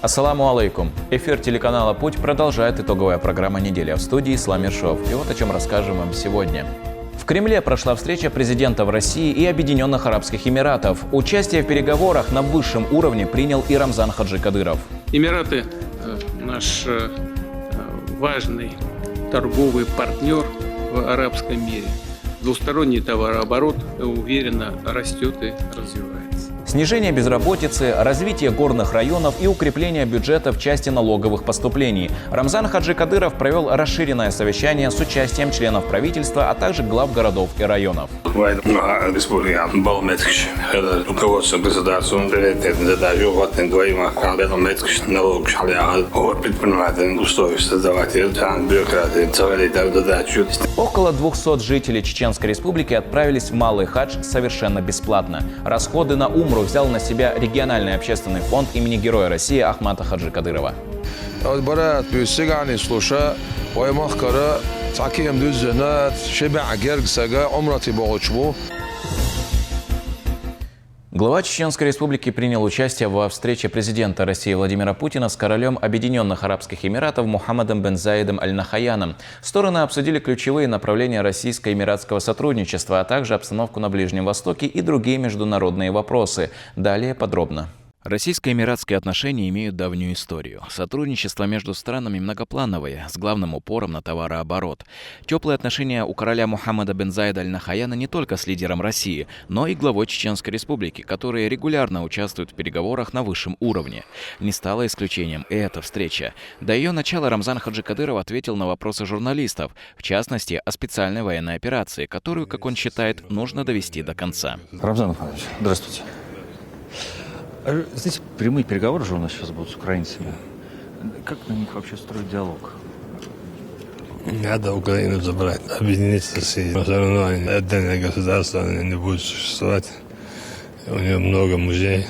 Ассаламу алейкум. Эфир телеканала «Путь» продолжает итоговая программа недели. В студии Ислам Иршов. И вот о чем расскажем вам сегодня. В Кремле прошла встреча президентов России и Объединенных Арабских Эмиратов. Участие в переговорах на высшем уровне принял и Рамзан Хаджи Кадыров. Эмираты – наш важный торговый партнер в арабском мире. Двусторонний товарооборот уверенно растет и развивается. Снижение безработицы, развитие горных районов и укрепление бюджета в части налоговых поступлений. Рамзан Хаджи Кадыров провел расширенное совещание с участием членов правительства, а также глав городов и районов. Руководство государством задачу предпринимательных условий создавать бюрократии. Около 200 жителей Чеченской Республики отправились в Малый Хадж совершенно бесплатно. Расходы на Умру взял на себя региональный общественный фонд имени Героя России Ахмата Хаджи Кадырова. Глава Чеченской Республики принял участие во встрече президента России Владимира Путина с королем Объединенных Арабских Эмиратов Мухаммадом бен Заидом Аль-Нахаяном. Стороны обсудили ключевые направления российско-эмиратского сотрудничества, а также обстановку на Ближнем Востоке и другие международные вопросы. Далее подробно. Российско-эмиратские отношения имеют давнюю историю. Сотрудничество между странами многоплановое, с главным упором на товарооборот. Теплые отношения у короля Мухаммада бен Заида Аль-Нахаяна не только с лидером России, но и главой Чеченской Республики, которые регулярно участвуют в переговорах на высшем уровне. Не стало исключением и эта встреча. До ее начала Рамзан Хаджи Кадыров ответил на вопросы журналистов, в частности, о специальной военной операции, которую, как он считает, нужно довести до конца. Рамзан Иванович, здравствуйте. Здесь прямые переговоры же у нас сейчас будут с украинцами. Как на них вообще строить диалог? Надо Украину забрать, объединить с Россией. Но все равно отдельное государство не будет существовать. У него много мужей,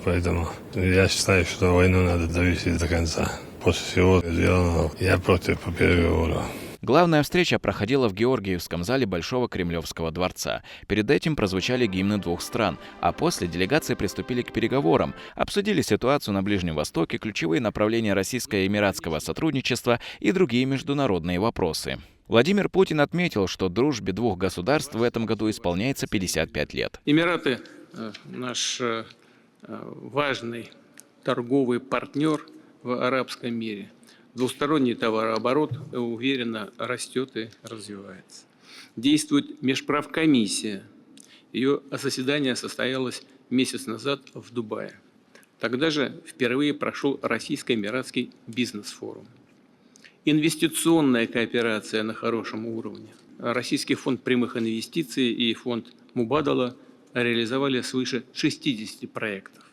поэтому я считаю, что войну надо довести до конца. После всего сделанного я против переговоров. Главная встреча проходила в Георгиевском зале Большого Кремлевского дворца. Перед этим прозвучали гимны двух стран, а после делегации приступили к переговорам, обсудили ситуацию на Ближнем Востоке, ключевые направления российско-эмиратского сотрудничества и другие международные вопросы. Владимир Путин отметил, что дружбе двух государств в этом году исполняется 55 лет. Эмираты – наш важный торговый партнер в арабском мире. Двусторонний товарооборот уверенно растет и развивается. Действует межправкомиссия. Ее заседание состоялось месяц назад в Дубае. Тогда же впервые прошел Российско-Эмиратский бизнес-форум. Инвестиционная кооперация на хорошем уровне. Российский фонд прямых инвестиций и фонд Мубадала реализовали свыше 60 проектов.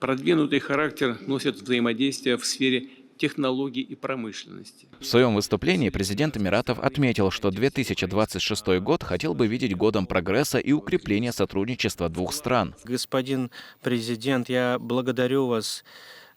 Продвинутый характер носит взаимодействие в сфере технологий и промышленности. В своем выступлении президент Эмиратов отметил, что 2026 год хотел бы видеть годом прогресса и укрепления сотрудничества двух стран. Господин президент, я благодарю вас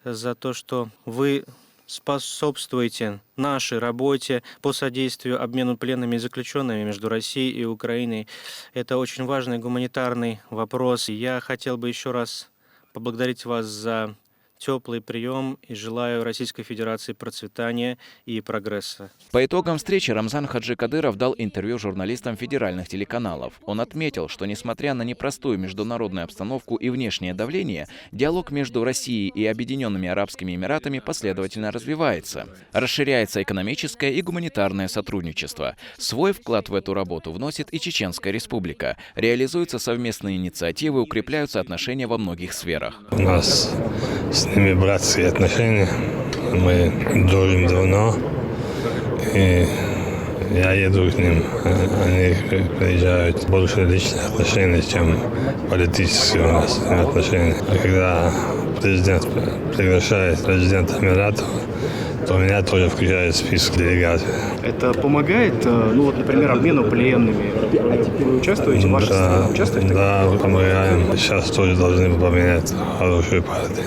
за то, что вы способствуете нашей работе по содействию обмену пленными и заключенными между Россией и Украиной. Это очень важный гуманитарный вопрос. Я хотел бы еще раз поблагодарить вас за теплый прием и желаю Российской Федерации процветания и прогресса. По итогам встречи Рамзан Хаджи Кадыров дал интервью журналистам федеральных телеканалов. Он отметил, что несмотря на непростую международную обстановку и внешнее давление, диалог между Россией и Объединенными Арабскими Эмиратами последовательно развивается. Расширяется экономическое и гуманитарное сотрудничество. Свой вклад в эту работу вносит и Чеченская Республика. Реализуются совместные инициативы, укрепляются отношения во многих сферах. У нас с ними братские отношения. Мы дружим давно. И я еду к ним. Они приезжают. Больше личных отношений, чем политические у нас отношения. А когда президент приглашает президента Эмиратов, то меня тоже включают в список делегаций. Это помогает, например, обмену пленными? Вы участвуете? Ваша страна участвует? Да, помогаем. Сейчас тоже должны поменять хорошую партию.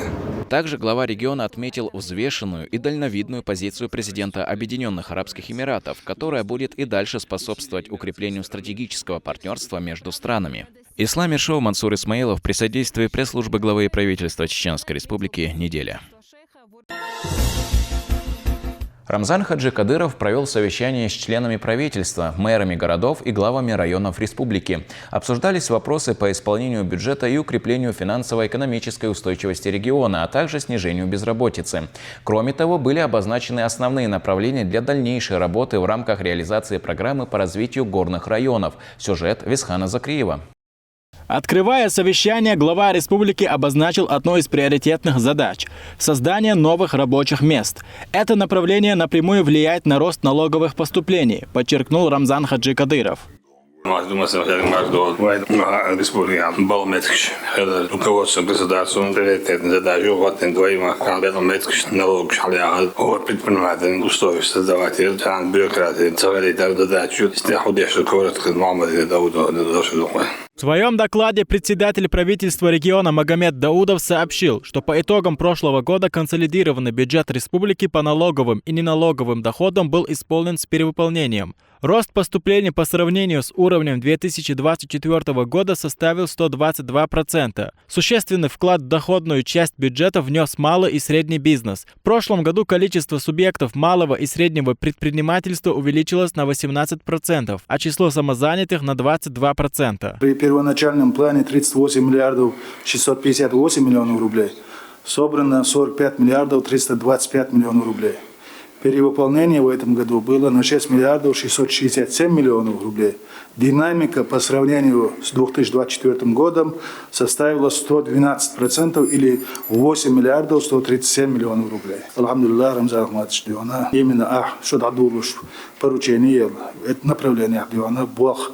Также глава региона отметил взвешенную и дальновидную позицию президента Объединенных Арабских Эмиратов, которая будет и дальше способствовать укреплению стратегического партнерства между странами. Ислам Иршов, Мансур Исмаилов при содействии пресс-службы главы правительства Чеченской Республики. Неделя. Рамзан Хаджи Кадыров провел совещание с членами правительства, мэрами городов и главами районов республики. Обсуждались вопросы по исполнению бюджета и укреплению финансово-экономической устойчивости региона, а также снижению безработицы. Кроме того, были обозначены основные направления для дальнейшей работы в рамках реализации программы по развитию горных районов. Сюжет Висхана Закриева. Открывая совещание, глава республики обозначил одну из приоритетных задач – создание новых рабочих мест. Это направление напрямую влияет на рост налоговых поступлений, подчеркнул Рамзан Хаджи Кадыров. Республика Балметкич, руководство государством, приоритетная задача, вот двоим Балметкич, налог шаляга, предприниматель, условия создаватель, бюрократии, целая задача, с тех удержек коротко, Мамади Дауда, В своем докладе председатель правительства региона Магомед Даудов сообщил, что по итогам прошлого года консолидированный бюджет республики по налоговым и неналоговым доходам был исполнен с перевыполнением. Рост поступлений по сравнению с уровнем 2024 года составил 122%. Существенный вклад в доходную часть бюджета внес малый и средний бизнес. В прошлом году количество субъектов малого и среднего предпринимательства увеличилось на 18%, а число самозанятых на 22%. При первоначальном плане 38 миллиардов 658 миллионов рублей собрано 45 миллиардов 325 миллионов рублей. Перевыполнение в этом году было на 6 миллиардов 667 миллионов рублей. Динамика по сравнению с 2024 годом составила 112% или 8 миллиардов 137 миллионов рублей. Алхамдулилlah, Рамзан Ахмадович, именно поручение, это направление, Бог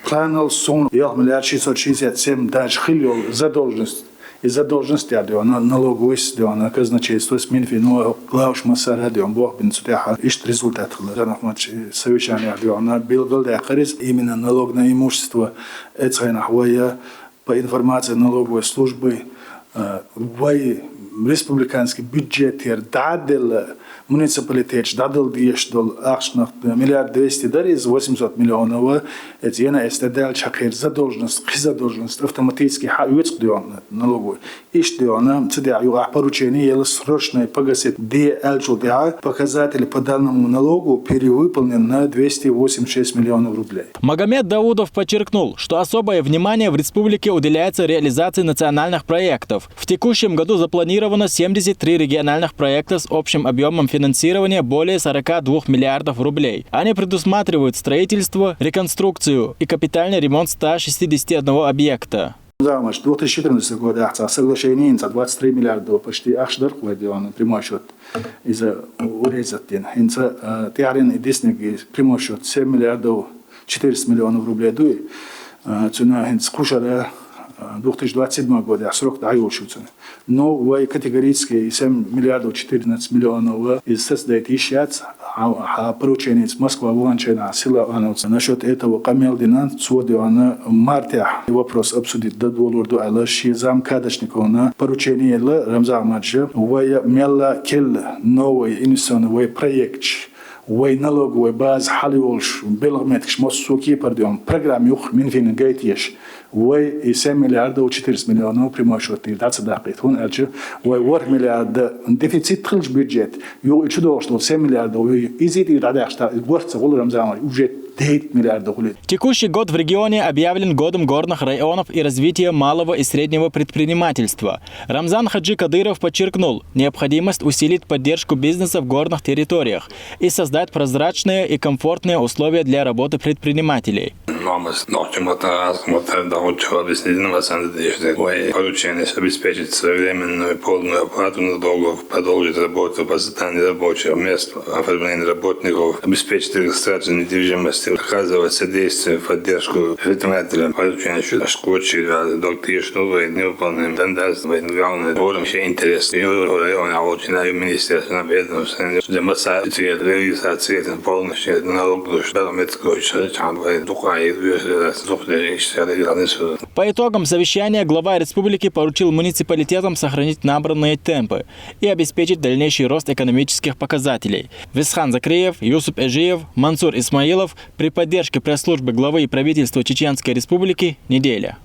планал сон 1 миллиард 667 даже хилил задолженность. И задолженности налоговой казначейства с Минфина главш Масара Бог бен Сутяха ищет результат. Совещание именно налоговое имущество по информации налоговой службы республиканский бюджет дадил муниципалитет дадил дешдол акшнах миллиард 200 из 800 миллионов это я эстедал чакер задолженность автоматически хавец налоговой и что она цедя поручение срочно погасить показатели по данному налогу перевыполнен на 286 миллионов рублей. Магомед Даудов подчеркнул, что особое внимание в республике уделяется реализации национальных проектов. В текущем году запланировано 73 региональных проекта с общим объемом финансирования более 42 миллиардов рублей. Они предусматривают строительство, реконструкцию и капитальный ремонт 161 объекта. 2014 год соглашение за 23 миллиарда почти ахшдар прямой счет из-за урезатин. Тиарин и Дисней прямой счет 7 миллиардов 400 миллионов рублей дуй. Цена скушала 2027 года срок даюшится. Но в категорически 7 миллиардов 14 миллионов из создает ищец, а поручение с Москвы ванчена сила анонс. Насчет этого Камел Динан сводил марте вопрос обсудить до доллару алаши зам кадочников поручение Рамзан Маджи в мелла кел новый инвестиционный проект. وي نلوج وباز حليولش بلغمتكش موسوكي برديوم программ юх минфин гейтеш وي 7 миллиардов 400 миллионов прямой счет ده صدقت هون أرجع وي 1 مليار ديفيسيت خلش بيجت يو يشدو أشتغل 7 مليار يزيد يرجع أشتغل ورث غول رمزان وجت 9 миллиардов. Текущий год в регионе объявлен годом горных районов и развития малого и среднего предпринимательства. Рамзан Хаджи Кадыров подчеркнул необходимость усилить поддержку бизнеса в горных территориях и создать прозрачные и комфортные условия для работы предпринимателей. Поручение обеспечить своевременную и полную оплату налогов, продолжить работу по созданию рабочих мест, оформление работников, обеспечить регистрацию недвижимости, оказывать содействие в поддержку предпринимателям, поручение школьчик, доктор, невыполненным тенденциям, главное, гором еще интерес. И района очень министерство ведомства, демонстрации, реализации полностью налоговых, По итогам совещания глава республики поручил муниципалитетам сохранить набранные темпы и обеспечить дальнейший рост экономических показателей. Висхан Закриев, Юсуп Эжиев, Мансур Исмаилов при поддержке пресс-службы главы и правительства Чеченской Республики «Неделя».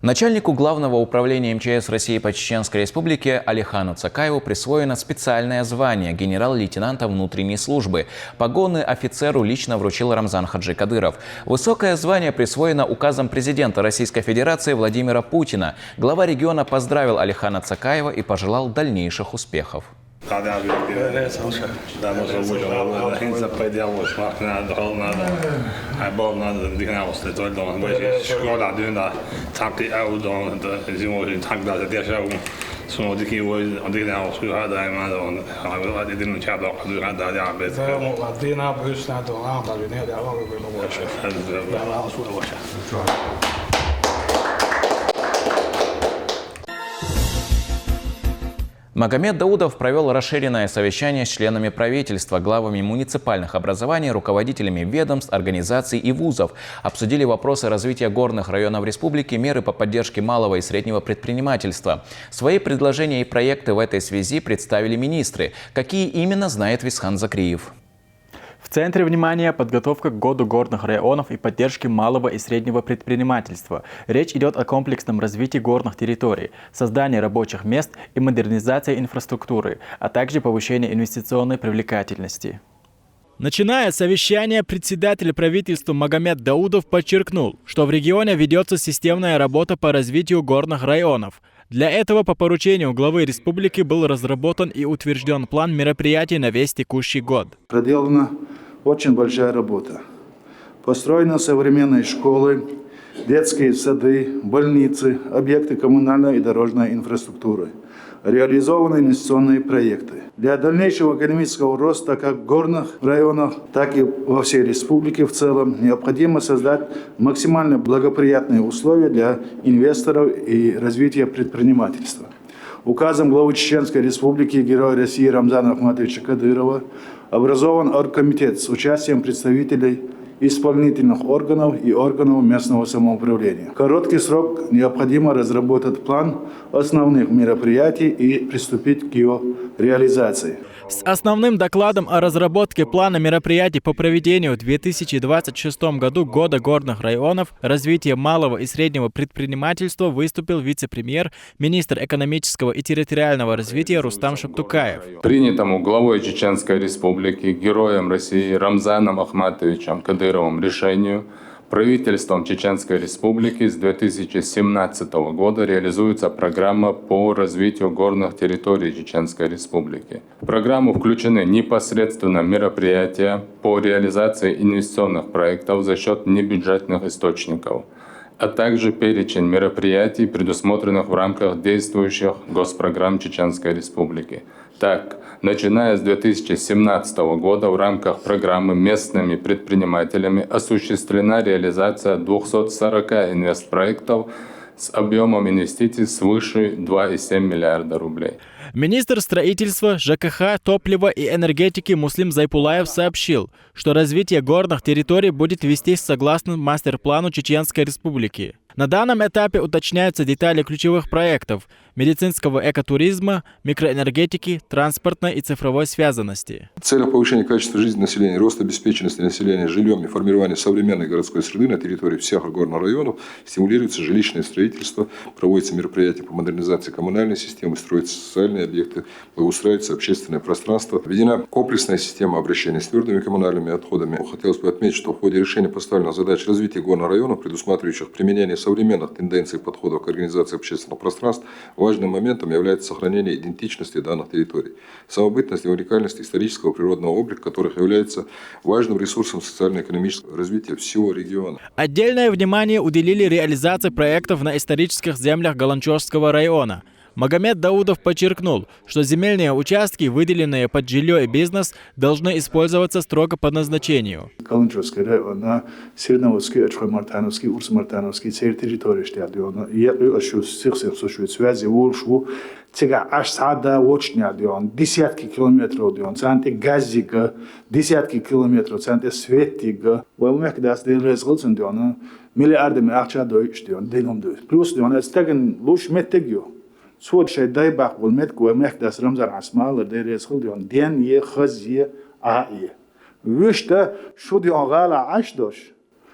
Начальнику Главного управления МЧС России по Чеченской Республике Алихану Цакаеву присвоено специальное звание генерал-лейтенанта внутренней службы. Погоны офицеру лично вручил Рамзан Хаджи Кадыров. Высокое звание присвоено указом президента Российской Федерации Владимира Путина. Глава региона поздравил Алихана Цакаева и пожелал дальнейших успехов. Магомед Даудов провел расширенное совещание с членами правительства, главами муниципальных образований, руководителями ведомств, организаций и вузов. Обсудили вопросы развития горных районов республики, меры по поддержке малого и среднего предпринимательства. Свои предложения и проекты в этой связи представили министры. Какие именно, знает Висхан Закриев. В центре внимания подготовка к году горных районов и поддержки малого и среднего предпринимательства. Речь идет о комплексном развитии горных территорий, создании рабочих мест и модернизации инфраструктуры, а также повышении инвестиционной привлекательности. Начиная совещание, председатель правительства Магомед Даудов подчеркнул, что в регионе ведется системная работа по развитию горных районов. Для этого по поручению главы республики был разработан и утвержден план мероприятий на весь текущий год. Проделана очень большая работа. Построены современные школы, детские сады, больницы, объекты коммунальной и дорожной инфраструктуры. Реализованы инвестиционные проекты. Для дальнейшего экономического роста как в горных районах, так и во всей республике в целом необходимо создать максимально благоприятные условия для инвесторов и развития предпринимательства. Указом главы Чеченской Республики Героя России Рамзана Ахматовича Кадырова образован оргкомитет с участием представителей исполнительных органов и органов местного самоуправления. В короткий срок необходимо разработать план основных мероприятий и приступить к его реализации. С основным докладом о разработке плана мероприятий по проведению в 2026 году Года горных районов, развития малого и среднего предпринимательства выступил вице-премьер, министр экономического и территориального развития Рустам Шабтукаев. Принятому главой Чеченской Республики, героем России Рамзаном Ахматовичем Кадыровым решению правительством Чеченской Республики с 2017 года реализуется программа по развитию горных территорий Чеченской Республики. В программу включены непосредственно мероприятия по реализации инвестиционных проектов за счет небюджетных источников, а также перечень мероприятий, предусмотренных в рамках действующих госпрограмм Чеченской Республики. Так, начиная с 2017 года в рамках программы местными предпринимателями осуществлена реализация 240 инвестпроектов с объемом инвестиций свыше 2,7 миллиарда рублей. Министр строительства, ЖКХ, топлива и энергетики Муслим Зайпулаев сообщил, что развитие горных территорий будет вестись согласно мастер-плану Чеченской Республики. На данном этапе уточняются детали ключевых проектов медицинского экотуризма, микроэнергетики, транспортной и цифровой связанности. В целях повышения качества жизни населения, роста обеспеченности населения жильем и формирования современной городской среды на территории всех горных районов стимулируется жилищное строительство, проводятся мероприятия по модернизации коммунальной системы, строятся социальные объекты, благоустраивается общественное пространство. Введена комплексная система обращения с твердыми коммунальными отходами. Хотелось бы отметить, что в ходе решения поставленных задач развития горных районов, предусматривающих применение современных тенденций и подходов к организации общественных пространств, важным моментом является сохранение идентичности данных территорий, самобытность и уникальность исторического природного облика, которых является важным ресурсом социально-экономического развития всего региона. Отдельное внимание уделили реализации проектов на исторических землях Галанчожского района. Магомед Даудов подчеркнул, что земельные участки, выделенные под жилье и бизнес, должны использоваться строго по назначению. Галанчожский район на Средноводский, Ачхой-Мартановский, Урс-Мартановский территории штиадиона. Я ощущаю связи, волшу. Тега аж сада очнядион, десятки километров дион, цанте газига, десятки километров, цанте светига. Валмек дас делрезгылсын дион, миллиардами акча дойш дион, деном дойш. Плюс дион, эстеген луш меттегио. Свод шайдай бак волмет куэмек дас рамзар асмал делрезгыл дион, ден е хаз е а е. Вишта шуди ангала аш дош.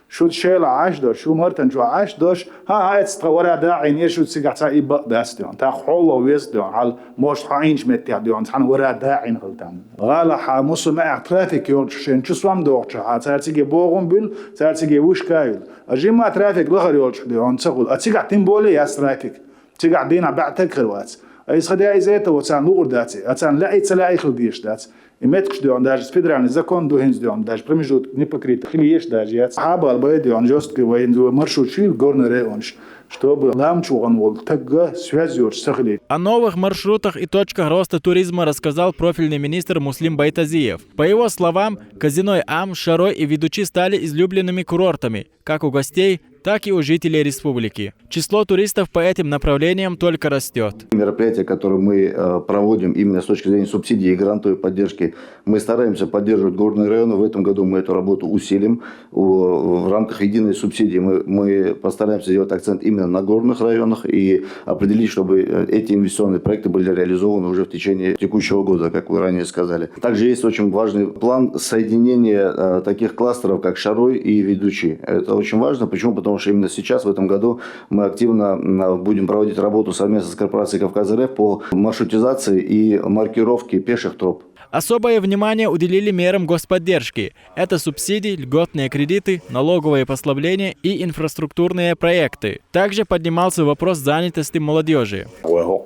شو شيء عاش دوش شو مرتن شو عاش دوش ها تصورها داعي شو تسيق تعي بقداس ديون تا حول ويس ديون على موش حاينش متي ديون حن ورا داعي غلطان غالا ح مسمع ترافيك يول شين شو سوام دوش ها تسيق بوغم بيل تسيق وش كايل اجي ما ترافيك لغر يول ديون تقول اتسيق تيمبولي يا ترافيك تسيق دينا بعتك خروات اي خدي اي زيت وتسان لور داتي اتسان لا يتسلا اي خديش دات إمتكش ديون داج فيدرالي زكون دو هنز ديون داج بريمجو نيبوكريت خليش داجيات حابة البيت ديون جوست وين دو مرشو شيل горный районш чтобы ламчуган вол тагга связёр сахли. О новых маршрутах и точках роста туризма рассказал профильный министр Муслим Байтазиев. По его словам, казино Ам, Шарой и Ведучи стали излюбленными курортами, как у гостей, так и у жителей республики. Число туристов по этим направлениям только растет. Мероприятия, которые мы проводим именно с точки зрения субсидий и грантовой поддержки, мы стараемся поддерживать горные районы. В этом году мы эту работу усилим. В рамках единой субсидии мы постараемся сделать акцент именно на горных районах и определить, чтобы эти инвестиционные проекты были реализованы уже в течение текущего года, как вы ранее сказали. Также есть очень важный план соединения таких кластеров, как Шарой и Ведучи. Это очень важно. Почему? Потому что именно сейчас, в этом году, мы активно будем проводить работу совместно с корпорацией «Кавказ.РФ» по маршрутизации и маркировке пеших троп. Особое внимание уделили мерам господдержки. Это субсидии, льготные кредиты, налоговые послабления и инфраструктурные проекты. Также поднимался вопрос занятости молодежи.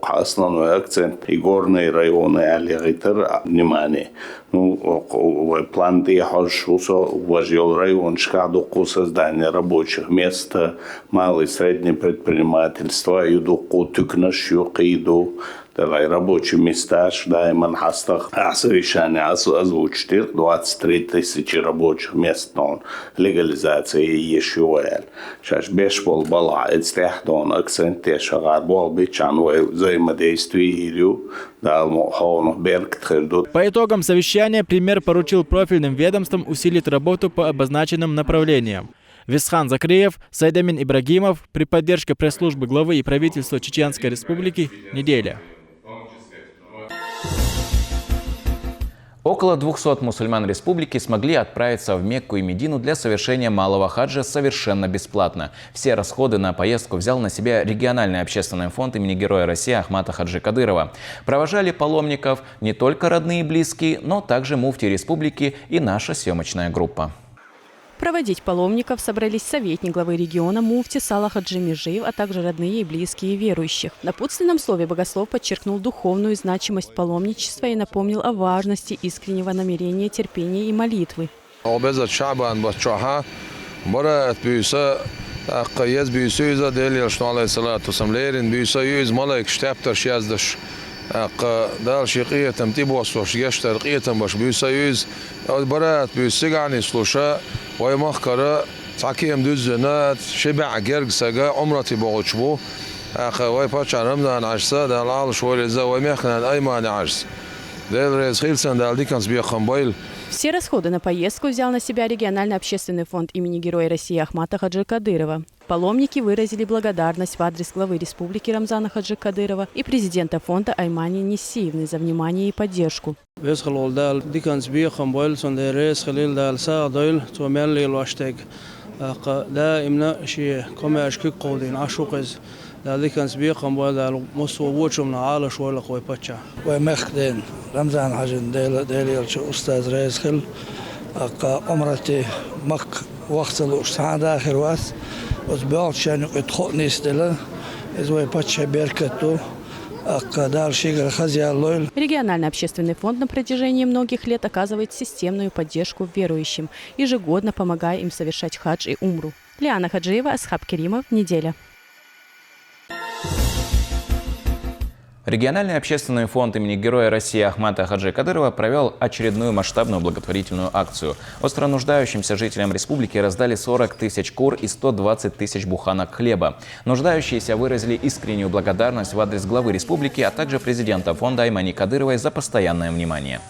Основной акцент и горные районы внимание. План ввожил район шкадуку создания рабочих мест, малое и среднее предпринимательство, юдуку тюкнашью киду. Рабочие места, дайман хастах, совершенно озвучили 23 тысячи рабочих мест, легализация еще. Сейчас бешбол была, это акцент, шагар бол бичан, взаимодействие По итогам совещания премьер поручил профильным ведомствам усилить работу по обозначенным направлениям. Висхан Закриев, Сайдамин Ибрагимов при поддержке пресс-службы главы и правительства Чеченской Республики. Неделя. Около 200 мусульман республики смогли отправиться в Мекку и Медину для совершения малого хаджа совершенно бесплатно. Все расходы на поездку взял на себя региональный общественный фонд имени Героя России Ахмата Хаджи Кадырова. Провожали паломников не только родные и близкие, но также муфти республики и наша съемочная группа. Проводить паломников собрались советник главы региона муфти Салах Хаджи Межиев, а также родные и близкие верующих. В напутственном слове богослов подчеркнул духовную значимость паломничества и напомнил о важности искреннего намерения, терпения и молитвы. دال شقية تمتي بوصوش يشتر قية باش بيسايز برات بيسجعني سلوشا ويمخكرة تعكيم دوزنات شبع جرج سجا عمرتي بوغشبو أخوي باتش رمضان عشسة دال عالش ولزا ويمخنا أيمان عشس دال رئيس خيلسن دال ديكانس بيخمبيل. Все расходы на поездку взял на себя региональный общественный фонд имени Героя России Ахмата Хаджи Кадырова. Паломники выразили благодарность в адрес главы республики Рамзана Хаджи Кадырова и президента фонда Аймани Нисиевны за внимание и поддержку. ذلك سبيقهم ولا مصوبوشهم من عالة شوي لقوي بتشا ومخدين رمضان حجن ديل أستاذ رئيس خل عمرتي مك وقت الأستاذ آخر وقت وزبالت شان يدخل نيستلا إذا بتشا بيركتو. Региональный общественный фонд на протяжении многих лет оказывает системную поддержку верующим, ежегодно помогая им совершать хадж и умру. Лиана Хаджиева, Асхаб Керимов, Неделя. Региональный общественный фонд имени Героя России Ахмата Хаджи Кадырова провел очередную масштабную благотворительную акцию. Остро нуждающимся жителям республики раздали 40 тысяч кур и 120 тысяч буханок хлеба. Нуждающиеся выразили искреннюю благодарность в адрес главы республики, а также президента фонда Аймани Кадыровой за постоянное внимание.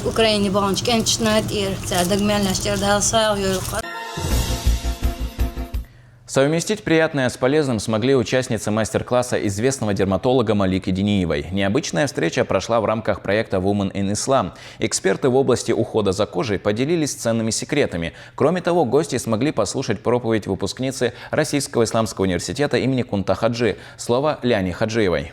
Украине банчик энчнат ир цадагмелнаш тердал сау. Совместить приятное с полезным смогли участницы мастер-класса известного дерматолога Малики Диниевой. Необычная встреча прошла в рамках проекта Women in Islam. Эксперты в области ухода за кожей поделились ценными секретами. Кроме того, гости смогли послушать проповедь выпускницы Российского исламского университета имени Кунта Хаджи. Слово Ляне Хаджиевой.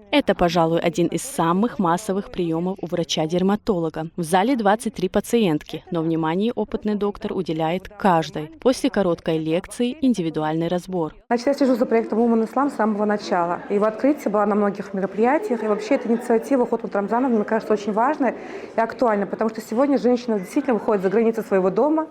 Это, пожалуй, один из самых массовых приемов у врача-дерматолога. В зале 23 пациентки, но внимание опытный доктор уделяет каждой. После короткой лекции индивидуальный разбор. Значит, я слежу за проектом Women Islam с самого начала. Его открытие было на многих мероприятиях. И вообще эта инициатива Хутмат Рамзановны, мне кажется, очень важная и актуальна, потому что сегодня женщины действительно выходят за границы своего дома,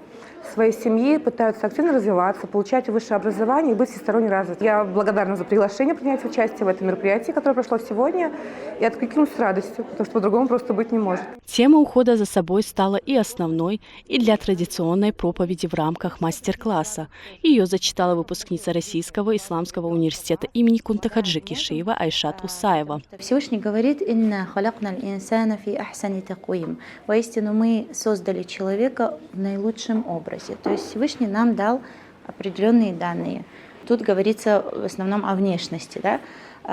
своей семьи, пытаются активно развиваться, получать высшее образование и быть всесторонне развитой. Я благодарна за приглашение принять участие в этом мероприятии, которое прошло сегодня, и откликнулась с радостью, потому что по-другому просто быть не может. Тема ухода за собой стала и основной, и для традиционной проповеди в рамках мастер-класса. Ее зачитала выпускница Российского исламского университета имени Кунта Хаджи Кишиева Айшат Усаева. Всевышний говорит: «Инна халакна аль-инсана фи ахсани такуим». Воистину мы создали человека в наилучшем образе. То есть Всевышний нам дал определенные данные. Тут говорится в основном о внешности, да?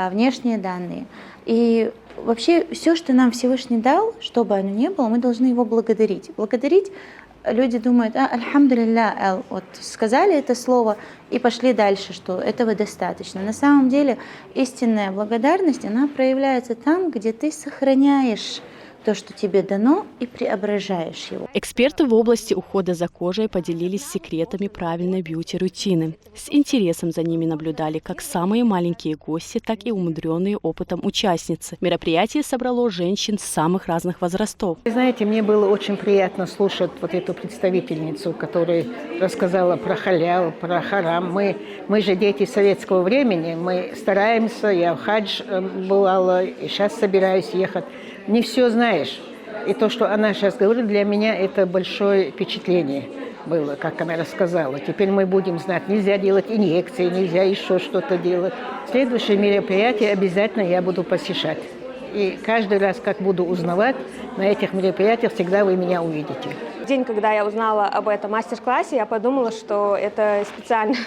Внешние данные. И вообще все, что нам Всевышний дал, что бы оно ни было, мы должны его благодарить. Благодарить люди думают: альхамдулилля, вот сказали это слово и пошли дальше, что этого достаточно. На самом деле истинная благодарность, она проявляется там, где ты сохраняешь то, что тебе дано, и преображаешь его. Эксперты в области ухода за кожей поделились секретами правильной бьюти-рутины. С интересом за ними наблюдали как самые маленькие гости, так и умудренные опытом участницы. Мероприятие собрало женщин самых разных возрастов. Вы знаете, мне было очень приятно слушать вот эту представительницу, которая рассказала про халял, про харам. Мы же дети советского времени, мы стараемся, я в хадж бывала, и сейчас собираюсь ехать. Не все знаешь. И то, что она сейчас говорит, для меня это большое впечатление было, как она рассказала. Теперь мы будем знать, нельзя делать инъекции, нельзя еще что-то делать. Следующее мероприятие обязательно я буду посещать. И каждый раз, как буду узнавать, на этих мероприятиях всегда вы меня увидите. День, когда я узнала об этом мастер-классе, я подумала, что это специально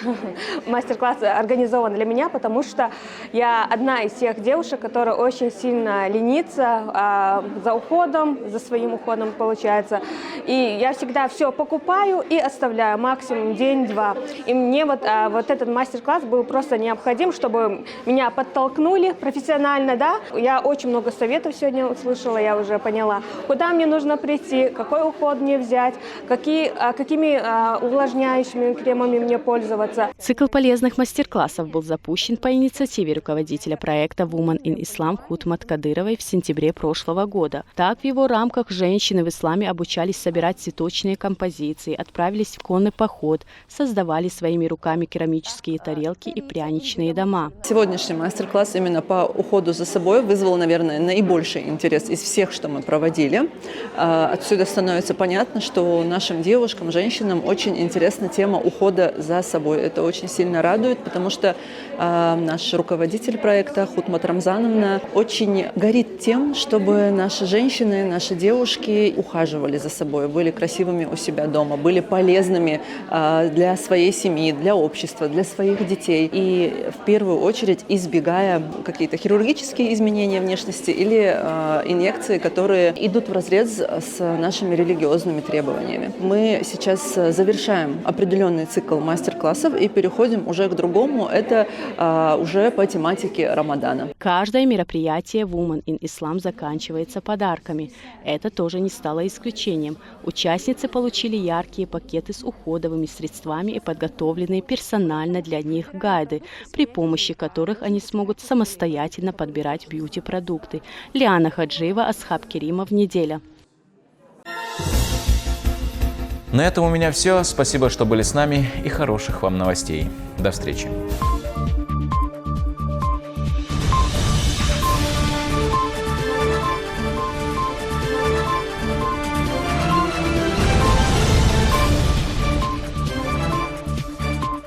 мастер-класс организован для меня, потому что я одна из тех девушек, которая очень сильно ленится за уходом, за своим уходом, получается. И я всегда все покупаю и оставляю максимум день-два. И мне вот этот мастер-класс был просто необходим, чтобы меня подтолкнули профессионально, да. Я очень много советов сегодня услышала, я уже поняла, куда мне нужно прийти, какой уход мне взять, какими увлажняющими кремами мне пользоваться. Цикл полезных мастер-классов был запущен по инициативе руководителя проекта Women in Islam Хутмат Кадыровой в сентябре прошлого года. Так, в его рамках женщины в исламе обучались собирать цветочные композиции, отправились в конный поход, создавали своими руками керамические тарелки и пряничные дома. Сегодняшний мастер-класс именно по уходу за собой вызвал, наверное, наибольший интерес из всех, что мы проводили. Отсюда становится понятно, что нашим девушкам, женщинам очень интересна тема ухода за собой. Это очень сильно радует, потому что наш руководитель проекта Хутмат Рамзановна очень горит тем, чтобы наши женщины, наши девушки ухаживали за собой, были красивыми у себя дома, были полезными для своей семьи, для общества, для своих детей. И в первую очередь избегая какие-то хирургические изменения внешности или инъекции, которые идут вразрез с нашими религиозными требованиями. Мы сейчас завершаем определенный цикл мастер-классов и переходим уже к другому. Это уже по тематике Рамадана. Каждое мероприятие Women in Islam заканчивается подарками. Это тоже не стало исключением. Участницы получили яркие пакеты с уходовыми средствами и подготовленные персонально для них гайды, при помощи которых они смогут самостоятельно подбирать бьюти-продукты. Ляна Хаджиева, Асхаб Керимов, «Неделя». На этом у меня все. Спасибо, что были с нами, и хороших вам новостей. До встречи.